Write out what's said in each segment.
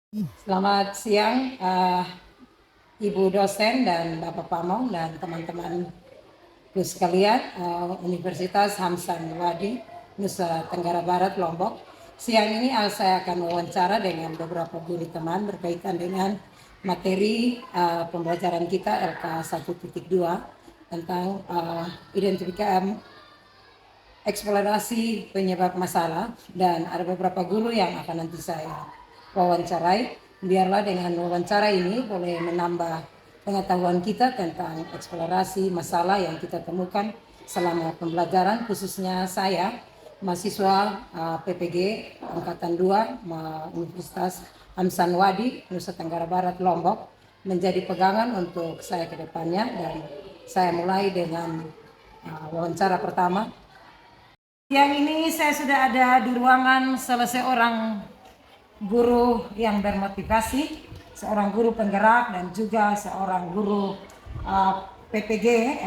Selamat siang, Ibu dosen dan Bapak Pamong dan teman-teman sekalian, Universitas Hamsan Wadi, Nusa Tenggara Barat, Lombok. Siang ini saya akan wawancara dengan beberapa guru teman berkaitan dengan materi pembelajaran kita LK 1.2 tentang identifikasi eksplorasi penyebab masalah, dan ada beberapa guru yang akan nanti saya wawancarai. Biarlah dengan wawancara ini boleh menambah pengetahuan kita tentang eksplorasi masalah yang kita temukan selama pembelajaran, khususnya saya mahasiswa PPG Angkatan 2 Universitas Hamsan Wadi, Nusa Tenggara Barat, Lombok, menjadi pegangan untuk saya ke depannya. Dan saya mulai dengan wawancara pertama. Yang ini saya sudah ada di ruangan salah seorang guru yang bermotivasi, seorang guru penggerak dan juga seorang guru PPG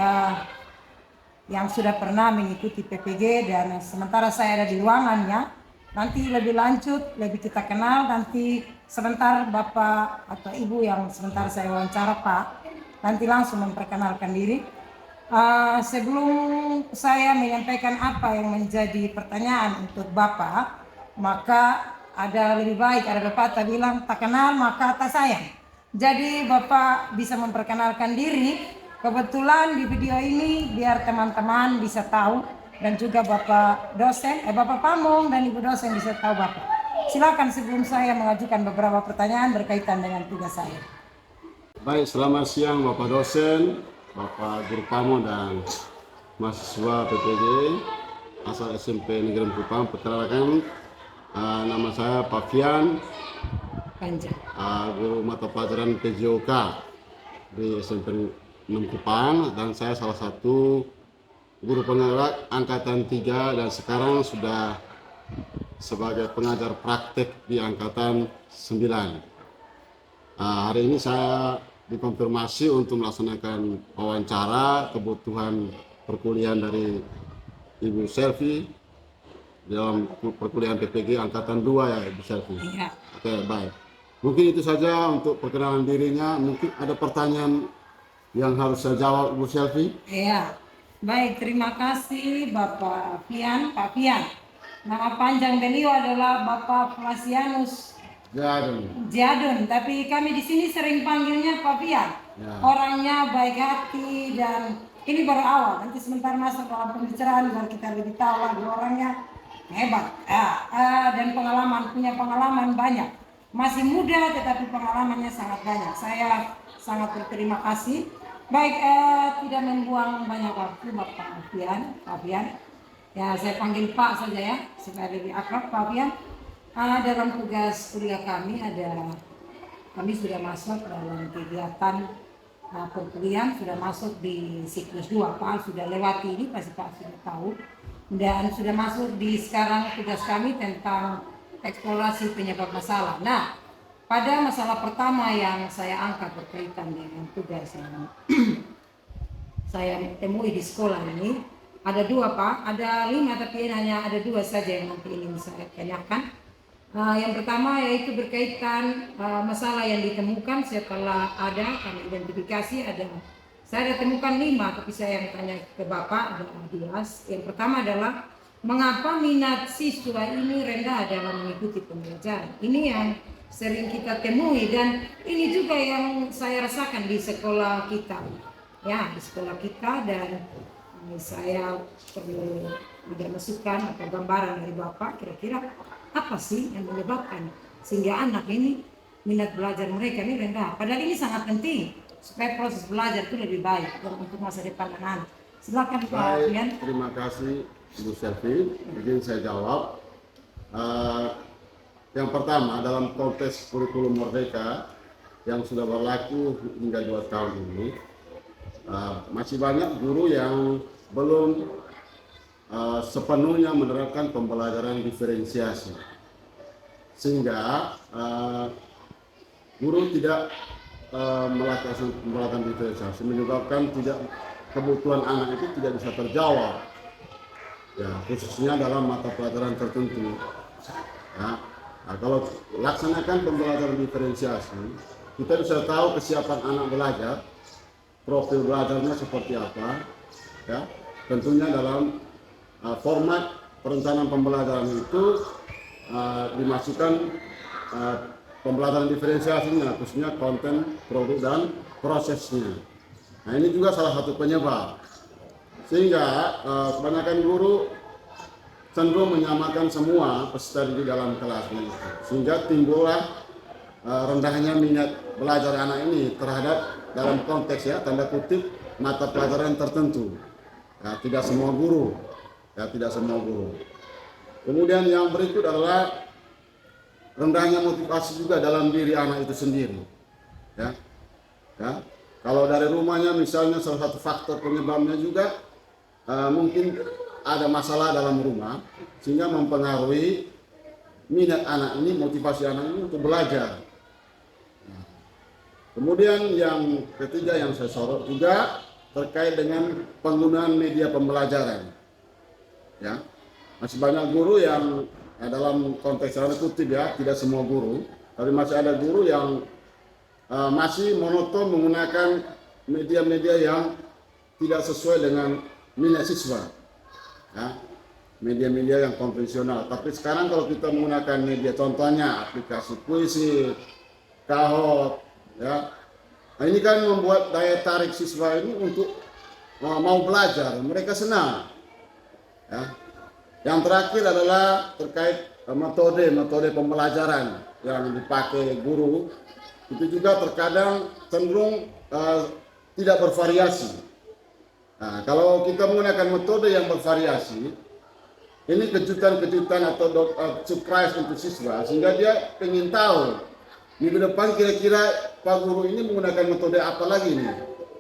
yang sudah pernah mengikuti PPG, dan sementara saya ada di ruangannya. Nanti lebih lanjut, lebih kita kenal nanti sebentar Bapak atau Ibu yang sebentar saya wawancara Pak, nanti langsung memperkenalkan diri. Sebelum saya menyampaikan apa yang menjadi pertanyaan untuk Bapak, maka ada lebih baik, ada pepatah bilang tak kenal maka tak sayang. Jadi Bapak bisa memperkenalkan diri. Kebetulan di video ini biar teman-teman bisa tahu, dan juga Bapak dosen, Bapak Pamong dan Ibu dosen bisa tahu Bapak. Silakan sebelum saya mengajukan beberapa pertanyaan berkaitan dengan tugas saya. Baik, selamat siang Bapak dosen, Bapak Guru Pamo dan mahasiswa PPG asal SMP Negeri Kupang. Perkenalkan, nama saya Pak Fian, guru mata pelajaran PJOK di SMP 6 Kupang, dan saya salah satu guru penggerak Angkatan 3 dan sekarang sudah sebagai pengajar praktek di Angkatan 9. Hari ini saya dikonfirmasi untuk melaksanakan wawancara kebutuhan perkuliahan dari Ibu Selvi dalam perkuliahan PPG Angkatan 2 ya Ibu Selvi. Iya. Oke, baik. Mungkin itu saja untuk perkenalan dirinya. Mungkin ada pertanyaan yang harus saya jawab Ibu Selvi? Iya. Baik, terima kasih Bapak Fian, Pak Fian. Nama panjang beliau adalah Bapak Flasianus Jadun, tapi kami di sini sering panggilnya Pak Fian. Ya. Orangnya baik hati dan ini baru awal. Nanti sebentar masuk dalam pembicaraan baru kita lebih tahu lagi orangnya hebat. Dan punya pengalaman banyak. Masih muda tetapi pengalamannya sangat banyak. Saya sangat berterima kasih. Baik, tidak membuang banyak waktu Bapak Fian, Pak Fian. Ya, saya panggil Pak saja ya, supaya lebih akrab Pak Fian. Dalam tugas kuliah kami sudah masuk dalam kegiatan perkuliahan, sudah masuk di siklus 2. Pak sudah lewati ini, pasti Pak sudah tahu, dan sudah masuk di sekarang tugas kami tentang eksplorasi penyebab masalah. Nah, pada masalah pertama yang saya angkat berkaitan dengan tugas yang saya temui di sekolah ini, ada 2 Pak, ada 5 tapi hanya ada 2 saja yang nanti ingin saya tanyakan. Yang pertama yaitu berkaitan masalah yang ditemukan setelah kami identifikasi saya temukan 5, tapi saya yang tanya ke Bapak ada 12. Yang pertama adalah mengapa minat siswa ini rendah dalam mengikuti pembelajaran. Ini yang sering kita temui dan ini juga yang saya rasakan di sekolah kita. Ya, di sekolah kita, dan saya perlu ada masukan atau gambaran dari Bapak kira-kira apa sih yang menyebabkan sehingga anak ini minat belajar mereka ini rendah, padahal ini sangat penting supaya proses belajar itu lebih baik untuk masa depan anak. Silakan Pak Fian. Terima kasih Ibu Selvi. Mungkin saya jawab. Yang pertama, dalam konteks kurikulum Merdeka yang sudah berlaku hingga 2 tahun ini, masih banyak guru yang belum sepenuhnya menerapkan pembelajaran diferensiasi, sehingga guru tidak melakukan diferensiasi, menyebabkan kebutuhan anak itu tidak bisa terjawab, ya, khususnya dalam mata pelajaran tertentu. Ya. Nah, kalau laksanakan pembelajaran diferensiasi, kita bisa tahu kesiapan anak belajar, profil belajarnya seperti apa, ya. Tentunya dalam format perencanaan pembelajaran itu dimasukkan pembelajaran diferensiasinya, khususnya konten, produk, dan prosesnya. Nah, ini juga salah satu penyebab sehingga kebanyakan guru cenderung menyamakan semua peserta didik dalam kelasnya, sehingga timbullah rendahnya minat belajar anak ini terhadap dalam konteks ya tanda kutip mata pelajaran tertentu. Ya, tidak semua guru, ya tidak semua guru. Kemudian yang berikut adalah rendahnya motivasi juga dalam diri anak itu sendiri. Ya, ya. Kalau dari rumahnya misalnya salah satu faktor penyebabnya juga mungkin ada masalah dalam rumah sehingga mempengaruhi minat anak ini, motivasi anak ini untuk belajar. Kemudian yang ketiga yang saya sorot juga terkait dengan penggunaan media pembelajaran. Ya, masih banyak guru yang dalam konteks tanda kutip ya, tidak semua guru, tapi masih ada guru yang masih monoton menggunakan media-media yang tidak sesuai dengan minat siswa. Ya, media-media yang konvensional. Tapi sekarang kalau kita menggunakan media, contohnya aplikasi puisi, Kahoot, ya, nah ini kan membuat daya tarik siswa ini untuk mau belajar, mereka senang. Ya. Yang terakhir adalah terkait metode pembelajaran yang dipakai guru, itu juga terkadang cenderung tidak bervariasi. Nah, kalau kita menggunakan metode yang bervariasi, ini kejutan-kejutan atau surprise untuk siswa, sehingga dia ingin tahu minggu depan kira-kira Pak Guru ini menggunakan metode apa lagi nih.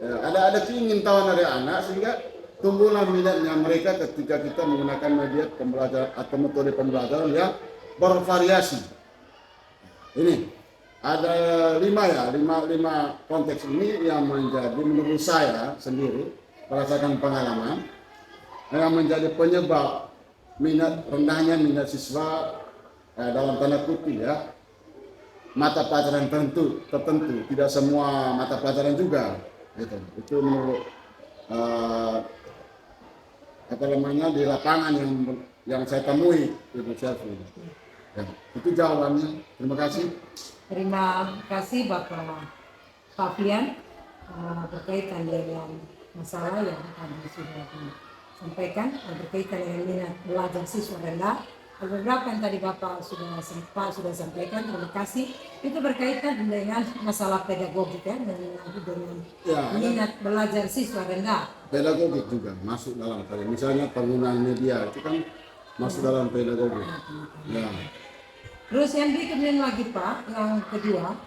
Ya, ada keingintahuan dari anak sehingga tumbuhlah minatnya mereka ketika kita menggunakan media pembelajaran atau metode pembelajaran yang bervariasi. Ini ada lima konteks ini yang menjadi menurut saya sendiri berdasarkan pengalaman yang menjadi penyebab rendahnya minat siswa dalam tanda kutip ya mata pelajaran tertentu, tidak semua mata pelajaran juga gitu. Itu menurut di lapangan yang saya temui Ibu Syafri. Ya, itu jawabannya. Terima kasih. Terima kasih Bapak Fabian berkaitan dengan masalah yang tadi sudah disampaikan berkaitan dengan minat belajar siswa rendah. Beberapa yang tadi Bapak sudah sampaikan, terima kasih. Itu berkaitan dengan masalah pedagogik ya, dengan minat belajar siswa rendah. Pedagogik juga masuk dalam tadi. Misalnya penggunaan media itu kan masuk dalam pedagogik. Ya. Terus yang berikutnya lagi Pak, yang kedua,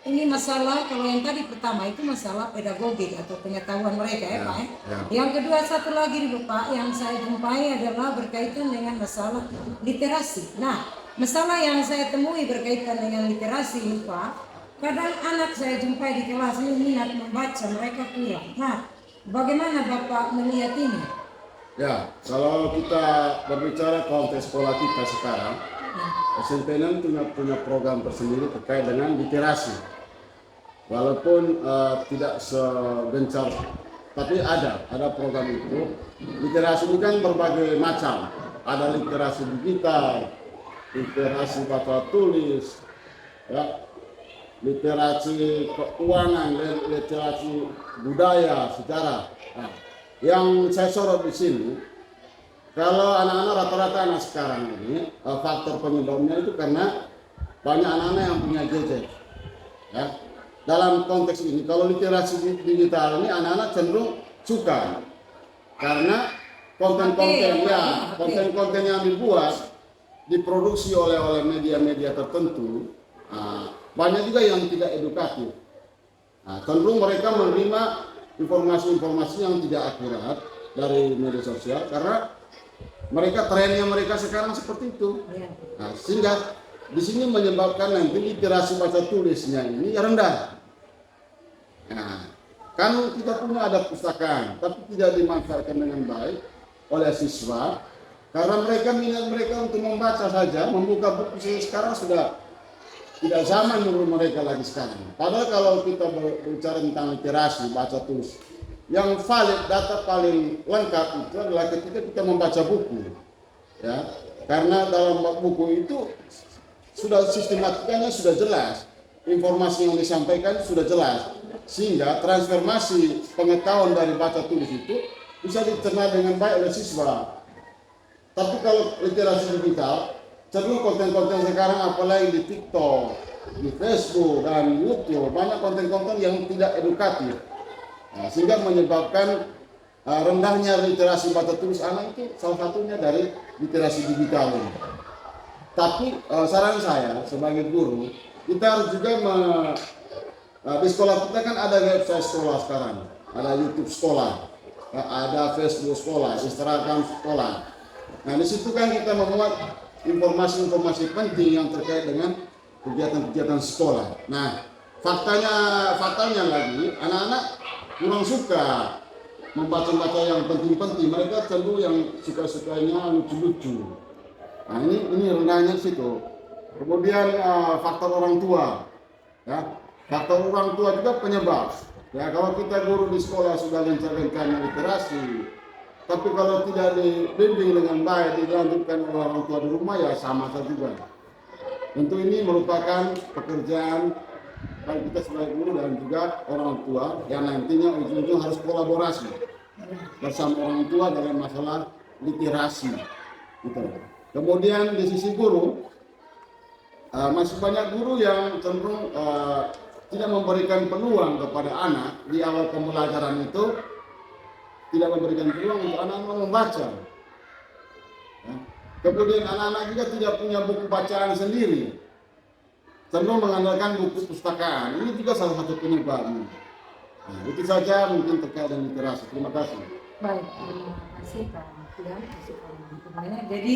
ini masalah kalau yang tadi pertama itu masalah pedagogik atau pengetahuan mereka ya Pak. Ya. Yang kedua satu lagi nih Pak yang saya jumpai adalah berkaitan dengan masalah literasi. Nah, masalah yang saya temui berkaitan dengan literasi ini Pak, kadang anak saya jumpai di kelas ini minat membaca mereka kurang. Nah, bagaimana Bapak melihat ini? Ya, kalau kita berbicara konteks sekolah kita sekarang, SNPN punya program tersendiri terkait dengan literasi. Walaupun tidak segencar, tapi ada program itu. Literasi ini kan berbagai macam. Ada literasi digital, literasi baca tulis, ya, literasi keuangan, literasi budaya, sejarah. Nah, yang saya sorot di sini, kalau anak-anak rata-rata anak sekarang ini faktor penyebabnya itu karena banyak anak-anak yang punya gadget. Ya. Dalam konteks ini, kalau literasi digital ini anak-anak cenderung suka karena konten-konten yang dibuat diproduksi oleh media-media tertentu, banyak juga yang tidak edukatif. Cenderung mereka menerima informasi-informasi yang tidak akurat dari media sosial karena trennya mereka sekarang seperti itu. Nah, sehingga di sini menyebabkan nanti literasi baca tulisnya ini rendah. Nah, kan kita punya ada pustakaan, tapi tidak dimanfaatkan dengan baik oleh siswa, Karena minat mereka untuk membaca saja, membuka buku sekarang sudah tidak zaman menurut mereka lagi sekarang. Padahal kalau kita berbicara tentang literasi, baca tulis, yang valid, data paling lengkap itu adalah ketika kita membaca buku. Ya, karena dalam buku itu sudah sistematikanya sudah jelas, informasi yang disampaikan sudah jelas, sehingga transformasi pengetahuan dari baca tulis itu bisa dicerna dengan baik oleh siswa. Tapi kalau literasi digital, cenderung konten-konten sekarang apalagi di TikTok, di Facebook, dan YouTube, banyak konten-konten yang tidak edukatif. Nah, sehingga menyebabkan rendahnya literasi baca tulis anak itu salah satunya dari literasi digital ini. Tapi saran saya sebagai guru, kita harus juga di sekolah kita kan ada website sekolah sekarang, ada YouTube sekolah, ada Facebook sekolah, Instagram sekolah. Nah, di situ kan kita memuat informasi-informasi penting yang terkait dengan kegiatan-kegiatan sekolah. Nah, faktanya lagi, anak-anak kurang suka membaca-baca yang penting-penting. Mereka cenderung yang suka-sukanya lucu-lucu. Nah, ini rendahnya situ. Kemudian faktor orang tua, ya, faktor orang tua juga penyebab. Ya, kalau kita guru di sekolah sudah gencar-gencarnya literasi, tapi kalau tidak dibimbing dengan baik, dilanjutkan oleh orang tua di rumah, ya sama saja juga. Tentu ini merupakan pekerjaan bagi kita sebagai guru dan juga orang tua yang nantinya ujung-ujung harus kolaborasi bersama orang tua dalam masalah literasi. Gitu. Kemudian di sisi guru, masih banyak guru yang cenderung tidak memberikan peluang kepada anak di awal pembelajaran itu, tidak memberikan peluang untuk anak-anak membaca. Ya. Kemudian anak-anak juga tidak punya buku bacaan sendiri, cenderung mengandalkan buku pustakaan. Ini juga salah satu penyebabnya. Nah, itu saja mungkin terkait dengan literasi. Terima kasih. Baik, terima kasih Pak Fian. Jadi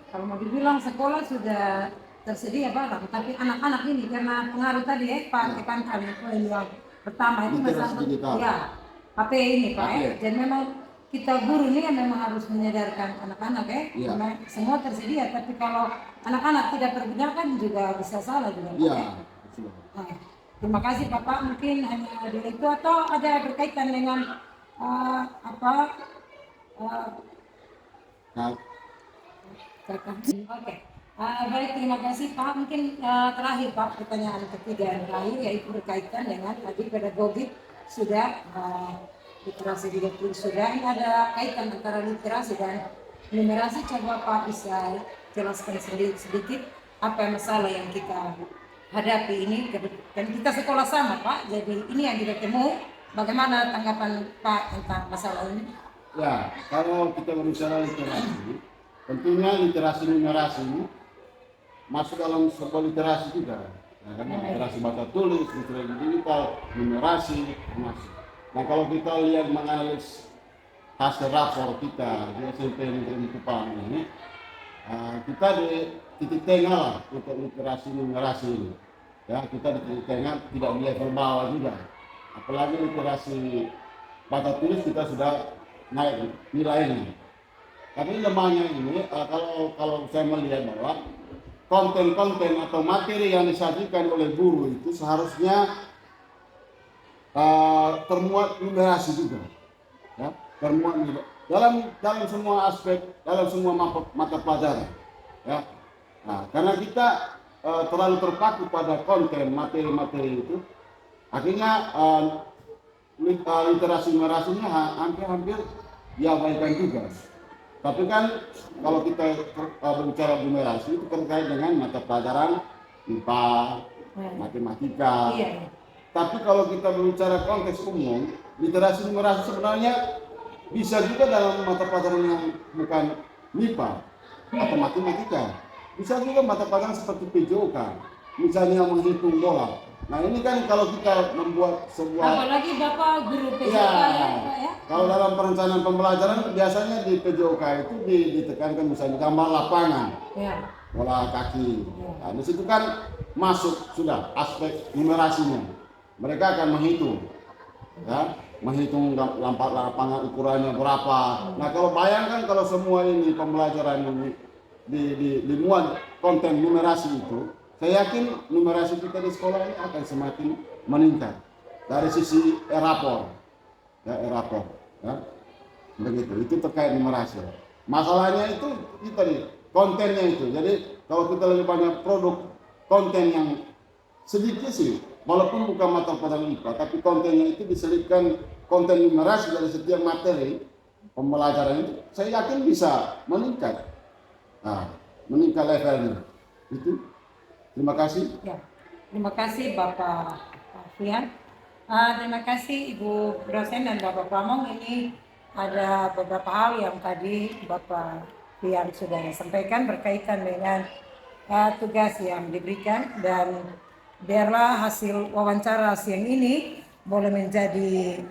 kalau mau dibilang sekolah sudah tersedia Pak, tapi anak-anak ini karena pengaruh tadi Pak tekankan yang pertama itu masalah ya HP ini Pak dan memang kita guru ini kan memang harus menyadarkan anak-anak karena semua tersedia, tapi kalau anak-anak tidak tergunakan juga bisa salah juga Pak. Nah, terima kasih Bapak, mungkin hanya dari itu atau ada berkaitan dengan Oke. Baik, terima kasih Pak. Mungkin terakhir Pak, pertanyaan ketiga yang terakhir yaitu berkaitan dengan tadi pedagogik sudah, literasi didaktik sudah. Ini ada kaitan antara literasi dan numerasi. Coba Pak bisa jelaskan sedikit apa masalah yang kita hadapi ini. Dan kita sekolah sama Pak, jadi ini yang kita temui. Bagaimana tanggapan Pak tentang masalah ini? Ya, kalau kita berbicara literasi, tentunya literasi numerasi masuk dalam sebuah literasi juga. Nah, karena literasi baca tulis, literasi digital, numerasi masuk. Nah, kalau kita lihat menganalisis hasil rapor kita di SMP Negeri Kupang ini, kita di titik tengah lah untuk literasi numerasi ini. Ya, kita di titik tengah, tidak di level bawah juga. Apalagi literasi baca tulis kita sudah naik nilainya. Tapi lemahnya ini, kalau saya melihat bahwa konten-konten atau materi yang disajikan oleh guru itu seharusnya termuat numerasi juga, ya, termuat dalam semua aspek, dalam semua mata pelajaran, ya. Nah, karena kita terlalu terpaku pada konten materi-materi itu, akhirnya literasi numerasinya hampir diabaikan juga. Tapi kan kalau kita berbicara numerasi itu terkait dengan mata pelajaran IPA, matematika. Tapi kalau kita berbicara konteks umum, literasi numerasi sebenarnya bisa juga dalam mata pelajaran yang bukan MIPA atau matematika. Bisa juga mata pelajaran seperti PJOK, misalnya menghitung bola. Nah, ini kan kalau kita membuat sebuah, apalagi Bapak guru PJOK ya. Kalau dalam perencanaan pembelajaran biasanya di PJOK itu ditekankan misalnya gambar lapangan, bola kaki. Nah, di situ kan masuk sudah aspek numerasinya. Mereka akan menghitung, ya. menghitung lapangan ukurannya berapa. Nah kalau bayangkan kalau semua ini pembelajaran ini dimuat konten numerasi itu, saya yakin numerasi kita di sekolah ini akan semakin meningkat dari sisi rapor, ya rapor, ya begitu. Itu terkait numerasi. Masalahnya itu tadi kontennya itu. Jadi kalau kita lebih banyak produk konten yang sedikit sih, walaupun bukan mata pelajaran IPA, tapi kontennya itu diselipkan konten numerasi dari setiap materi pembelajaran itu, saya yakin bisa meningkat, meningkat levelnya. Itu. Terima kasih. Ya, terima kasih Bapak Fian. Terima kasih Ibu dosen dan Bapak Pramong. Ini ada beberapa hal yang tadi Bapak Fian sudah sampaikan berkaitan dengan tugas yang diberikan, dan biarlah hasil wawancara siang ini boleh menjadi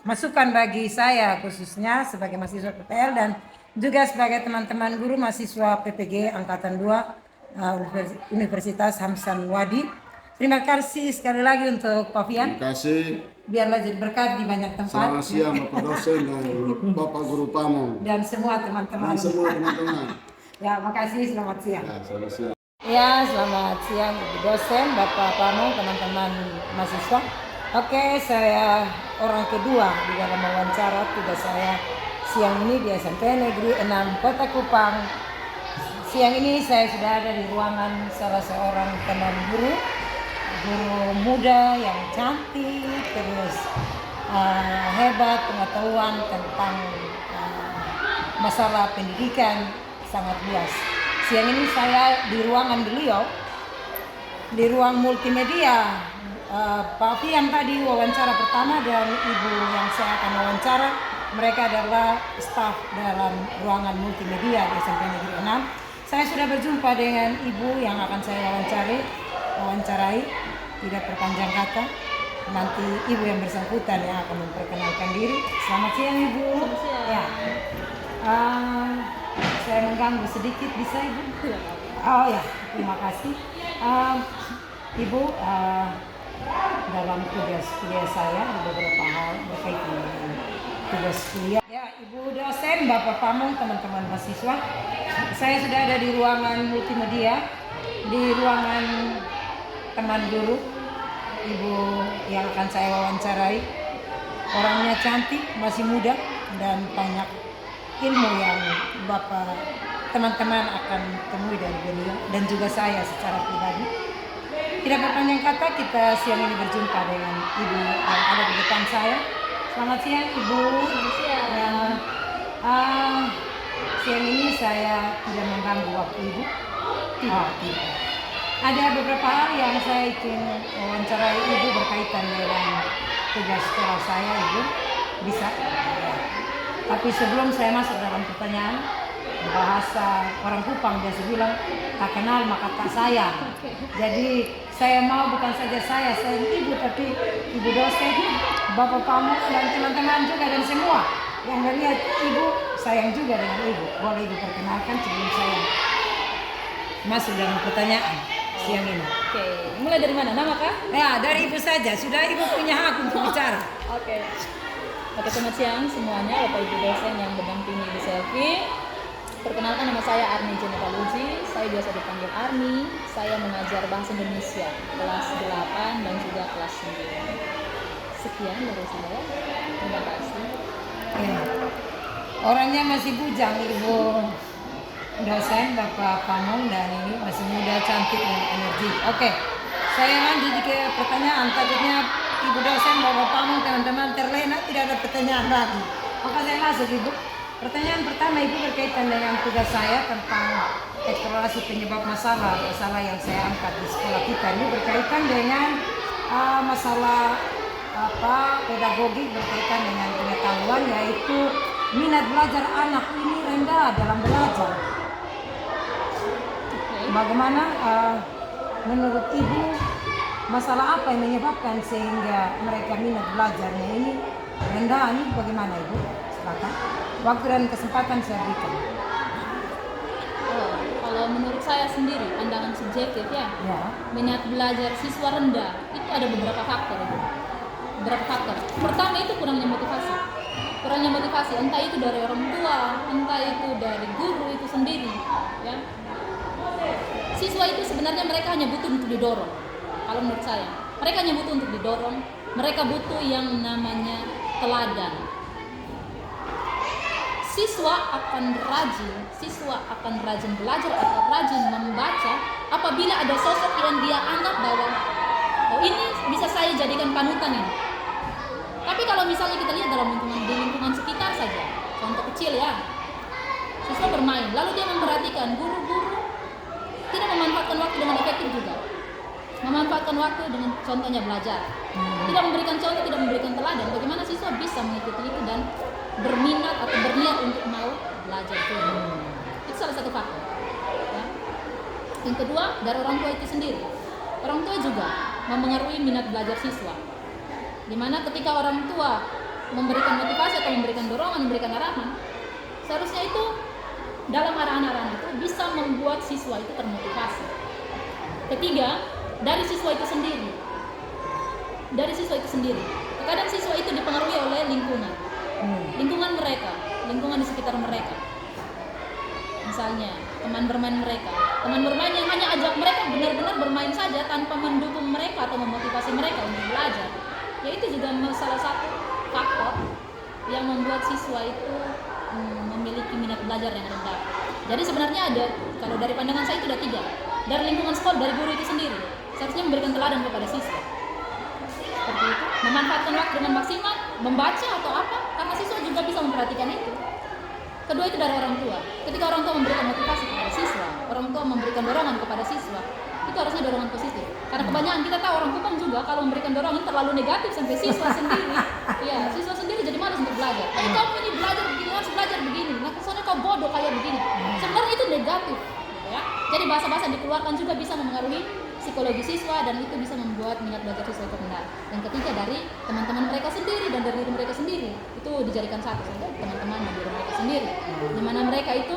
masukan bagi saya khususnya sebagai mahasiswa PPL dan juga sebagai teman-teman guru mahasiswa PPG Angkatan 2 Universitas Hamsan Wadi. Terima kasih sekali lagi untuk Pak Fian. Terima kasih. Biarlah jadi berkat di banyak tempat. Selamat siang Bapak dosen dan Bapak Guru Pamong. Dan semua teman-teman. Ya, makasih. Selamat siang. Ya, selamat siang. Ya, selamat siang Ibu dosen, Bapak Pamong, teman-teman mahasiswa. Oke, saya orang kedua di dalam wawancara tugas saya siang ini di SMP Negeri 6 Kota Kupang. Siang ini saya sudah ada di ruangan salah seorang teman guru muda yang cantik, terus hebat pengetahuan tentang masalah pendidikan sangat luas. Siang ini saya di ruangan beliau, di ruang multimedia. Pak Fian tadi wawancara pertama dan Ibu yang saya akan wawancara, mereka adalah staf dalam ruangan multimedia di SMP Negeri 6. Saya sudah berjumpa dengan Ibu yang akan saya wawancarai, tidak perpanjang kata. Nanti Ibu yang bersangkutan yang akan memperkenalkan diri. Selamat siang Ibu. Selamat siang. Ya. Saya mengganggu sedikit, bisa Ibu? Oh ya, terima kasih. Ibu, dalam tugas kuliah saya ada beberapa hal berkaitan dengan tugas kuliah. Ya, Ibu dosen, Bapak Pamong, teman-teman mahasiswa, saya sudah ada di ruangan multimedia, di ruangan teman guru, Ibu yang akan saya wawancarai. Orangnya cantik, masih muda, dan banyak ilmu yang Bapak teman-teman akan temui dari beliau dan juga saya secara pribadi. Tidak berpanjang kata, kita siang ini berjumpa dengan Ibu yang ada di depan saya. Selamat siang Ibu. Selamat siang. Ya, siang ini saya tidak mengganggu waktu Ibu. Tidak. Ada beberapa hal yang saya ingin wawancarai Ibu berkaitan dengan tugas sekolah saya, Ibu. Bisa? Tapi sebelum saya masuk dalam pertanyaan, bahasa orang Kupang biasa bilang, tak kenal maka tak sayang. Jadi saya mau bukan saja saya sayang Ibu, tapi Ibu dosen, Bapak Pamong, dan teman-teman juga, dan semua yang melihat Ibu sayang juga dengan Ibu. Boleh Ibu perkenalkan sebelum saya masuk dalam pertanyaan siang ini. Oke, mulai dari mana? Nama kah? Ya, dari Ibu saja. Sudah Ibu punya hak untuk bicara. Oke, selamat siang semuanya, Bapak Ibu dosen yang mendampingi Ibu Selvi. Perkenalkan, nama saya Arni Jenetaluji, saya biasa dipanggil Arni. Saya mengajar bahasa Indonesia kelas 8 dan juga kelas 9. Sekian dari saya. Terima kasih. Ya. Orangnya masih bujang Ibu dosen, Bapak Pamong, dan ini masih muda, cantik, dan energi. Oke, saya lanjut ke pertanyaan. Takutnya Ibu dosen, Bapak Pamong, teman-teman terlena, tidak ada pertanyaan lagi. Maka saya masuk Ibu. Pertanyaan pertama Ibu berkaitan dengan tugas saya tentang eksplorasi penyebab masalah yang saya angkat di sekolah kita. Ini berkaitan dengan masalah pedagogik berkaitan dengan pengetahuan, yaitu minat belajar anak ini rendah dalam belajar. Bagaimana menurut Ibu masalah apa yang menyebabkan sehingga mereka minat belajarnya ini rendah? Ini bagaimana Ibu? Silakan. Waktu dan kesempatan saya berikan. Kalau menurut saya sendiri, pandangan subjektif ya, Ya. minat belajar siswa rendah itu ada beberapa faktor Ibu. beberapa faktor. Pertama itu kurangnya motivasi. Kurangnya motivasi, entah itu dari orang tua, entah itu dari guru itu sendiri, ya. Siswa itu sebenarnya mereka hanya butuh untuk didorong. Kalau menurut saya, mereka hanya butuh untuk didorong. Mereka butuh yang namanya teladan. Siswa akan rajin belajar atau rajin membaca apabila ada sosok yang dia anggap bahwa oh ini bisa saya jadikan panutan ini. Tapi kalau misalnya kita lihat dalam lingkungan sekitar saja, contoh kecil ya, siswa bermain, lalu dia memperhatikan guru-guru tidak memanfaatkan waktu dengan efektif juga. Memanfaatkan waktu dengan contohnya belajar. Tidak memberikan contoh, tidak memberikan teladan. Bagaimana siswa bisa mengikuti itu dan berminat atau berniat untuk mau belajar juga. Itu salah satu faktor. Ya. Yang kedua, dari orang tua itu sendiri. Orang tua juga mempengaruhi minat belajar siswa. Dimana ketika orang tua memberikan motivasi atau memberikan dorongan, memberikan arahan, seharusnya itu dalam arahan-arahan itu bisa membuat siswa itu termotivasi. Ketiga, dari siswa itu sendiri. Terkadang siswa itu dipengaruhi oleh lingkungan mereka, lingkungan di sekitar mereka. Misalnya teman bermain mereka, teman bermain yang hanya ajak mereka benar-benar bermain saja tanpa mendukung mereka atau memotivasi mereka untuk belajar. Ya itu juga salah satu faktor yang membuat siswa itu memiliki minat belajar yang rendah. Jadi sebenarnya ada, kalau dari pandangan saya itu ada 3. Dari lingkungan sekolah, dari guru itu sendiri, seharusnya memberikan teladan kepada siswa. Seperti itu, memanfaatkan waktu dengan maksimal, membaca atau apa, karena siswa juga bisa memperhatikan itu. Kedua itu dari orang tua. Ketika orang tua memberikan motivasi kepada siswa, orang tua memberikan dorongan kepada siswa, itu harusnya dorongan positif. Karena kebanyakan kita tahu orang Kupang juga kalau memberikan dorongan terlalu negatif sampai siswa sendiri, ya siswa sendiri jadi malas untuk belajar. Kamu ini belajar begini, harus belajar begini. Nah, soalnya kau bodoh kayak begini. Sebenarnya itu negatif, ya. Jadi bahasa-bahasa yang dikeluarkan juga bisa mempengaruhi psikologi siswa dan itu bisa membuat minat belajar siswa itu rendah. Yang ketiga dari teman-teman mereka sendiri dan dari diri mereka sendiri. Itu dijadikan satu saja, teman-teman dan diri mereka sendiri. Di mana mereka itu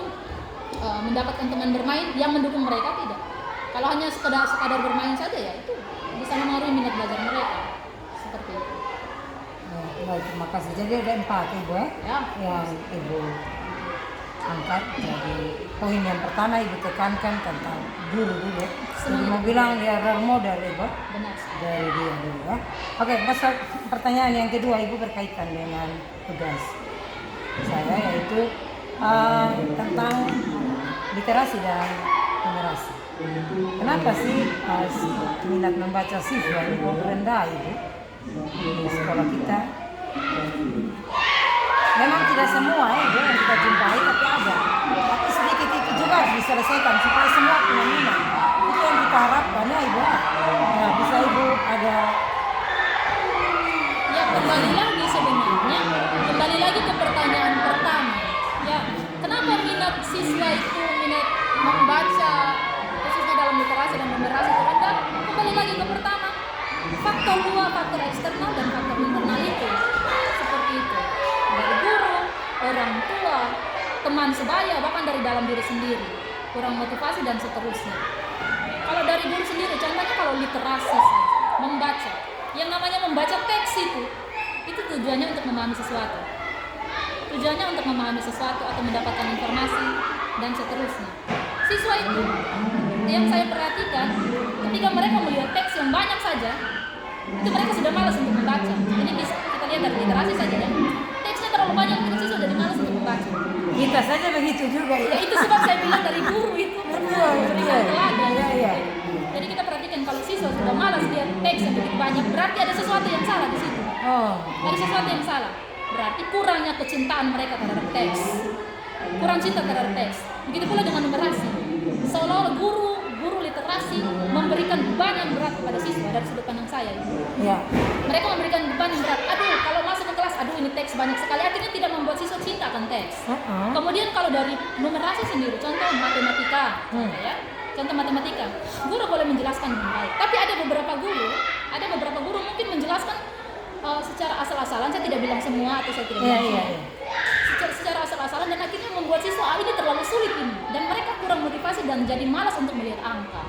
mendapatkan teman bermain yang mendukung mereka tidak. Kalau hanya sekadar bermain saja ya itu bisa mempengaruhi minat belajar mereka. Seperti itu. Baik, terima kasih. Jadi ada 4 Ibu Ya. yang Ibu angkat. Jadi poin yang pertama Ibu tekankan tentang guru dulu. Jadi mau bilang dia role model Ibu. Benar. Dari dia dulu ya. Oke, pertanyaan yang kedua Ibu berkaitan dengan tugas saya yaitu tentang literasi dan numerasi. Kenapa sih minat membaca siswa ini kok rendah Ibu di sekolah kita? Memang tidak semua Ibu yang kita jumpai, tapi ada. Tapi sedikit itu juga harus diselesaikan supaya semua punya minat. Itu yang kita harapkan ya Ibu. Nah, bisa Ibu ada. Ya kembali lagi ke pertanyaan pertama. Ya, kenapa minat siswa itu minat membaca khususnya dalam literasi dan numerasi itu rendah? Kembali lagi ke pertama. Faktor 2, faktor eksternal dan faktor internal itu. Seperti itu. Dari guru, orang tua, teman sebaya, bahkan dari dalam diri sendiri. Kurang motivasi dan seterusnya. Kalau dari guru sendiri, contohnya kalau literasi saja, membaca. Yang namanya membaca teks itu tujuannya untuk memahami sesuatu. Tujuannya untuk memahami sesuatu atau mendapatkan informasi dan seterusnya. Siswa itu, yang saya perhatikan, ketika mereka melihat teks yang banyak saja, itu mereka sudah malas untuk membaca. Ini bisa kita lihat dari literasi saja ya. Teksnya terlalu banyak, siswa jadi malas untuk membaca. Kita saja begitu juga ya. Ya itu sebab saya bilang dari guru itu memberikan teladan. Ya. Jadi kita perhatikan kalau siswa sudah malas lihat teks yang begitu banyak, berarti ada sesuatu yang salah di situ. Ada sesuatu yang salah. Berarti kurangnya kecintaan mereka terhadap teks. Kurang cinta terhadap teks. Begitu pula dengan numerasi. Seolah-olah guru literasi memberikan beban yang berat kepada siswa dari sudut pandang saya. Ya. Mereka memberikan beban yang berat. Aduh, kalau masuk ke kelas, aduh ini teks banyak sekali. Akhirnya tidak membuat siswa cinta akan teks. Kemudian kalau dari numerasi sendiri, contoh matematika, ya. Contoh matematika, guru boleh menjelaskan dengan baik. Tapi ada beberapa guru mungkin menjelaskan secara asal-asalan. Saya tidak bilang semua atau saya tidak bilang semua. Secara asal-asalan dan akhirnya membuat siswa ini terlalu sulit ini dan mereka kurang motivasi dan jadi malas untuk melihat angka.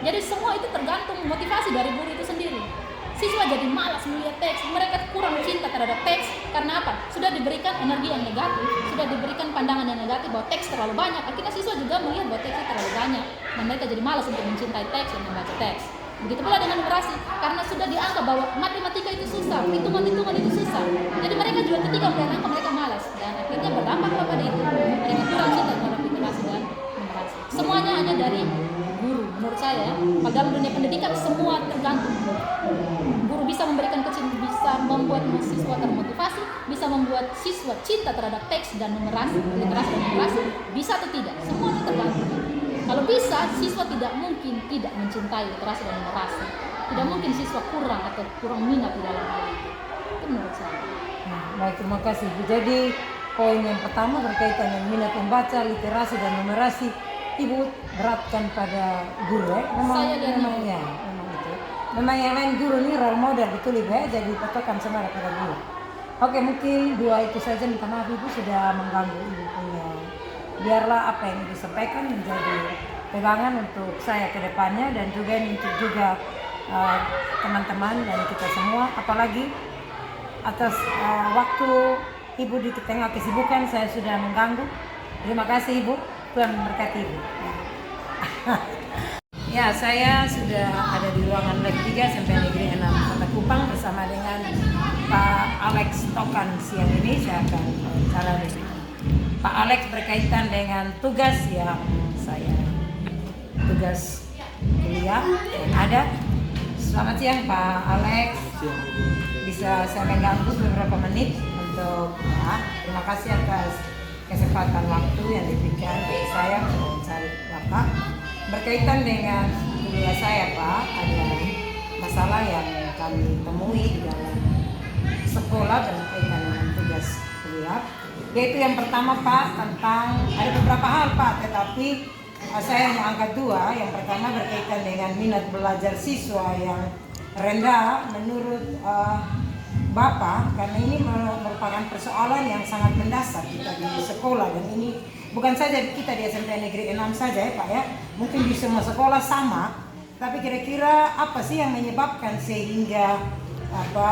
Jadi semua itu tergantung motivasi dari guru itu sendiri. Siswa mereka jadi malas melihat teks, mereka kurang cinta terhadap teks. Karena apa? Sudah diberikan energi yang negatif, sudah diberikan pandangan yang negatif bahwa teks terlalu banyak. Akhirnya siswa juga melihat bahwa teksnya terlalu banyak, dan mereka jadi malas untuk mencintai teks dan membaca teks. Begitu pula dengan numerasi, karena sudah dianggap bahwa matematika itu susah, hitungan-hitungan itu susah. Jadi mereka juga ketika melihat angka mereka malas, dan akhirnya berdampak pada itu. Mereka kurang cinta terhadap literasi dan numerasi. Semuanya hanya dari guru. Menurut saya, dalam dunia pendidikan semua tergantung. Guru bisa memberikan kecintaan, bisa membuat siswa termotivasi, bisa membuat siswa cinta terhadap teks dan numerasi, literasi dan numerasi, bisa atau tidak, semuanya tergantung. Kalau bisa, siswa tidak mungkin tidak mencintai literasi dan numerasi. Tidak mungkin siswa kurang atau kurang minat di dalam hal itu. Itu menurut saya. Nah, baik, terima kasih. Jadi poin yang pertama berkaitan dengan minat membaca, literasi dan numerasi, Ibu beratkan pada guru ya. Memang itu. Memang yang lain guru ini role model betul Ibu ya, jadi patokan semua pada guru. Oke, mungkin dua itu saja. Minta maaf Ibu sudah mengganggu Ibu punya. Biarlah apa yang disampaikan menjadi pegangan untuk saya ke depannya, dan juga untuk juga teman-teman dan kita semua. Apalagi atas waktu Ibu di tengah kesibukan saya sudah mengganggu. Terima kasih Ibu. Tuhan memberkati Ibu. Ya, saya sudah ada di ruangan lab 3 SMP Negeri 6 Kota Kupang bersama dengan Pak Alex Tokan. Siang ini saya akan bicara dengan Pak Alex berkaitan dengan tugas yang tugas kuliah yang ada. Selamat siang Pak Alex. Bisa saya mengganggu beberapa menit untuk terima kasih atas kesempatan waktu yang diberikan kepada saya untuk mencari Bapak. Berkaitan dengan kuliah saya Pak, ada masalah yang kami temui di dalam sekolah dan berkaitan dengan tugas kuliah. Yaitu yang pertama Pak, tentang ada beberapa hal Pak, tetapi saya mau angkat dua. Yang pertama berkaitan dengan minat belajar siswa yang rendah menurut Bapak, karena ini merupakan persoalan yang sangat mendasar kita di sekolah, dan ini bukan saja kita di SMP Negeri 6 saja ya Pak ya, mungkin di semua sekolah sama. Tapi kira-kira apa sih yang menyebabkan sehingga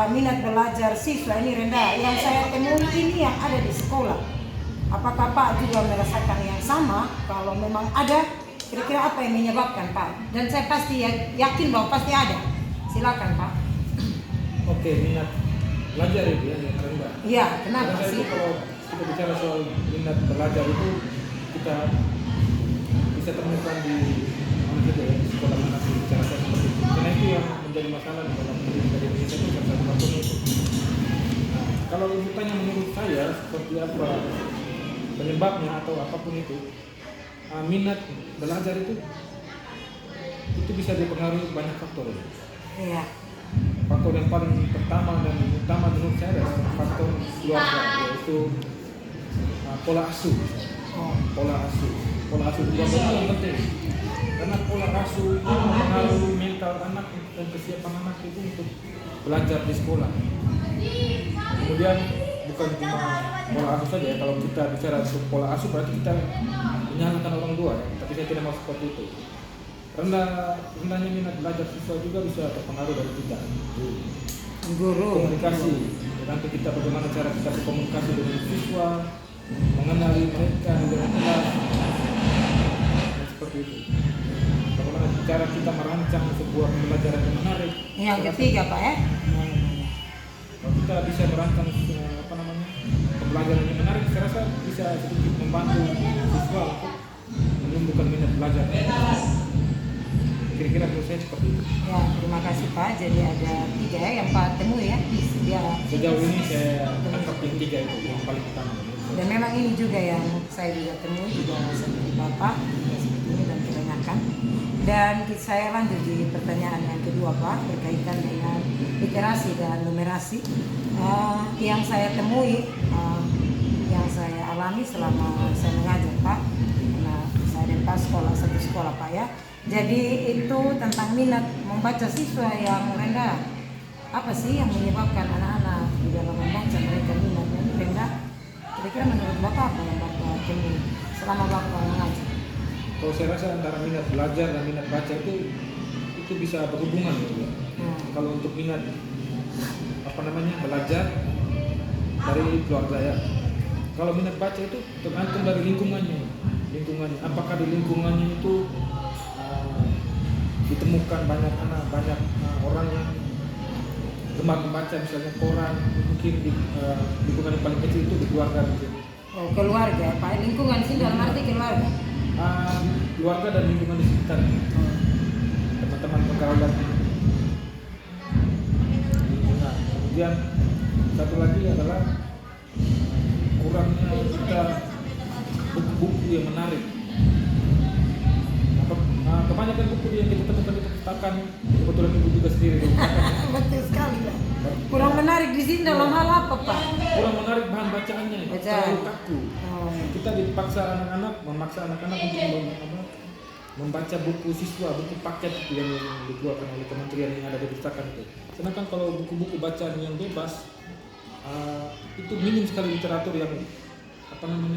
minat belajar siswa ini rendah? Yang saya temui ini yang ada di sekolah. Apakah Pak juga merasakan yang sama? Kalau memang ada, kira-kira apa yang menyebabkan Pak? Dan saya pasti yakin bahwa pasti ada. Silakan Pak. Oke, minat belajar itu ya yang rendah. Iya, kenapa Karena sih? itu kalau kita bicara soal minat belajar itu kita bisa temukan di mana saja ya, di sekolah mana sih bicara seperti itu. Karena itu yang menjadi masalah di dalam pendidikan di Indonesia itu salah satu faktornya itu. Nah, kalau ditanya menurut saya seperti apa penyebabnya atau apapun itu, minat belajar itu bisa dipengaruhi banyak faktor. Iya. Faktor yang paling pertama dan utama menurut saya adalah faktor keluarga, yaitu pola asuh. Pola asuh keluarga itu yang penting, karena pola asuh itu mempengaruhi mental anak dan kesiapan anak itu untuk belajar di sekolah. Kemudian bukan cuma pola asuh saja ya, kalau kita bicara untuk pola asuh berarti kita menyalahkan orang tua ya, tapi saya tidak mau seperti itu. Rendahnya minat belajar siswa juga bisa terpengaruh dari kita. Guru. Komunikasi, tergantung kita bagaimana cara kita berkomunikasi dengan siswa, mengenali mereka dengan jelas, dan seperti itu. Bagaimana cara kita merancang sebuah pembelajaran yang menarik. Yang ketiga Pak ya. Kalau kita bisa merancang pembelajaran yang menarik, saya rasa bisa sedikit membantu siswa untuk menumbuhkan minat belajar. Kira-kira menurut saya seperti itu. Ya, terima kasih Pak. Jadi ada 3 ya yang Pak temui ya. Sejauh ini saya tangkap yang 3 itu yang paling utama. Dan memang ini juga yang saya juga temui juga seperti Bapak seperti ini dan kebanyakan. Dan saya lanjut di pertanyaan yang kedua Pak, berkaitan dengan literasi dan numerasi. Yang saya temui, yang saya alami selama saya mengajar Pak, karena saya dan Pak satu sekolah Pak ya. Jadi itu tentang minat membaca siswa yang rendah. Apa sih yang menyebabkan anak-anak di dalam membaca mereka minatnya rendah? Kira-kira menurut Bapak apa yang Bapak temui selama Bapak mengajar? Kalau saya rasa antara minat belajar dan minat baca itu bisa berhubungan gitu ya. Kalau untuk minat belajar dari keluarga ya. Kalau minat baca itu tergantung dari lingkungannya. Apakah di lingkungannya itu ditemukan banyak orang yang gemar membaca, misalnya koran, mungkin di lingkungan yang paling kecil itu di keluarga mungkin. Oh, keluarga, Pak. Lingkungan sih dalam arti keluarga. Keluarga dan lingkungan di sekitar, teman-teman pergaulan. Nah, kemudian satu lagi adalah kurangnya kita buku-buku yang menarik. Kebanyakan buku yang kita temukan di perpustakaan, kebetulan ibu juga sendiri di perpustakaan. Betul sekali, Pak. Kurang menarik di sini dalam hal apa, Pak? Kurang menarik bahan bacaannya, terlalu kaku. Kita memaksa anak-anak untuk membaca buku siswa, buku paket yang dikeluarkan oleh kementerian yang ada di perpustakaan itu. Sedangkan kalau buku-buku bacaan yang bebas, itu minim sekali literatur yang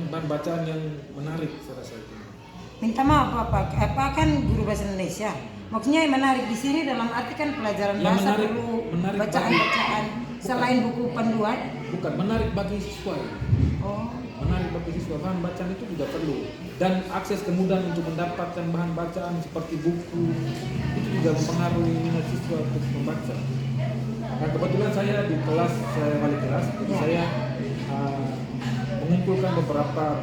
bahan bacaan yang menarik, saya rasa itu. Minta maaf, Pak. Apa kan guru bahasa Indonesia? Maksudnya yang menarik di sini dalam arti kan pelajaran Yang bahasa menarik- perlu menarik bacaan-bacaan selain buku panduan. Bukan menarik bagi siswa. Oh, Menarik bagi siswa, bahan bacaan itu juga perlu, dan akses kemudahan untuk mendapatkan bahan bacaan seperti buku itu juga mempengaruhi minat siswa untuk membaca. Nah, kebetulan saya di kelas, saya wali kelas, jadi saya mengumpulkan beberapa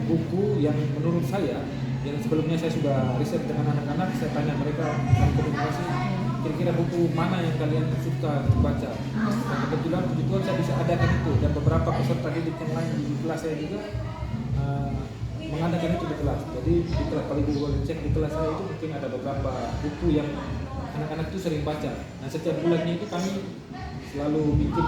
buku yang menurut saya, yang sebelumnya saya sudah riset dengan anak-anak, saya tanya mereka dalam komunikasi, kira-kira buku mana yang kalian suka membaca. Dan kebetulan saya bisa adakan itu, dan beberapa peserta didik yang lain di kelas saya juga mengadakan itu di kelas. Jadi di kelas, kalau ibu boleh cek di kelas saya itu mungkin ada beberapa buku yang anak-anak itu sering baca. Nah, setiap bulannya itu kami selalu bikin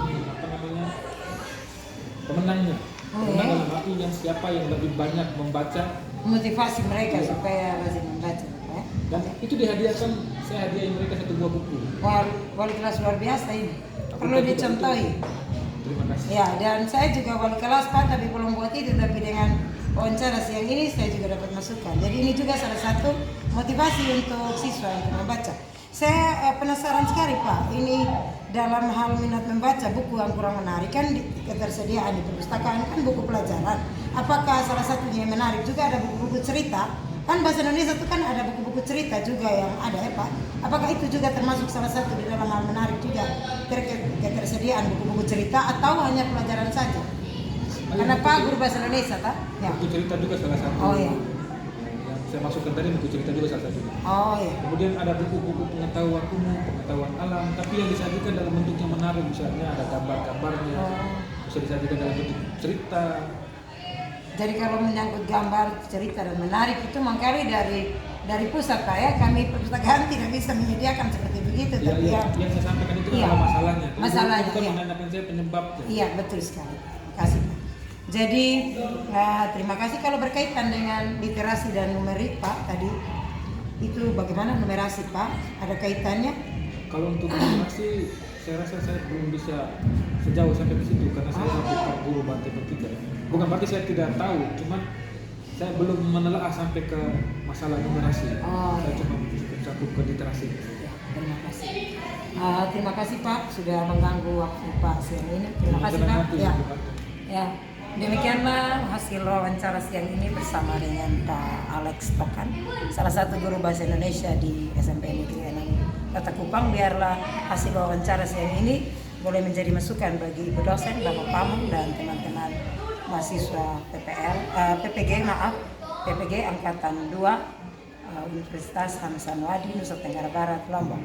pemenangnya. Pemenang dalam arti yang siapa yang lebih banyak membaca, motivasi mereka supaya rajin membaca, Pak. dan itu dihadiahkan, saya hadiahin mereka satu buah buku. Wah, wali kelas luar biasa ini. Perlu dicontohi. Terima kasih. Ya, dan saya juga wali kelas, Pak, tapi belum buat itu. Tapi dengan wawancara siang ini saya juga dapat masukan. Jadi ini juga salah satu motivasi untuk siswa untuk membaca. Saya penasaran sekali, Pak. Ini dalam hal minat membaca, buku yang kurang menarik kan ketersediaan di perpustakaan kan buku pelajaran. Apakah salah satunya yang menarik juga ada buku-buku cerita? Kan bahasa Indonesia itu kan ada buku-buku cerita juga yang ada ya, Pak. Apakah itu juga termasuk salah satu di dalam hal menarik juga ketersediaan buku-buku cerita atau hanya pelajaran saja? Karena Pak guru bahasa Indonesia, tak? Ya. Buku cerita juga salah satu. Oh ya. Yang saya masukkan tadi buku cerita juga salah satu. Oh ya. Kemudian ada buku-buku pengetahuan umum, pengetahuan alam, tapi yang disajikan dalam bentuk yang menarik, misalnya ada gambar-gambarnya, bisa disajikan dalam bentuk cerita. Jadi kalau menyangkut gambar, cerita dan menarik itu mengkali dari pusat, Pak, ya. Kami perpustakaan tidak bisa menyediakan seperti begitu. Ya, Tapi yang saya sampaikan itu iya, adalah masalahnya. Tapi masalahnya, bukan iya. menanyakan saya penyebabnya. Iya, betul sekali. Terima kasih, Pak. Jadi terima kasih. Kalau berkaitan dengan literasi dan numerik, Pak, tadi itu bagaimana numerasi, Pak? Ada kaitannya? Kalau untuk numerasi, saya rasa saya belum bisa sejauh sampai ke situ karena saya bukan guru matematika. Bukan berarti saya tidak tahu, cuman saya belum menelaah sampai ke masalah numerasi. Saya cuma cukup ke literasi. Ya, terima kasih. Terima kasih, Pak, sudah mengganggu waktu Pak siang ini. Terima kasih, Pak. Ya. Demikianlah hasil wawancara siang ini bersama dengan Pak Alex Tokan, salah satu guru bahasa Indonesia di SMP Negeri 6 Kota Kupang. Biarlah hasil wawancara siang ini boleh menjadi masukan bagi ibu dosen, Bapak Pamung, dan teman-teman mahasiswa PPG Angkatan 2 Universitas Hasan Wadi, Nusa Tenggara Barat, Lombok.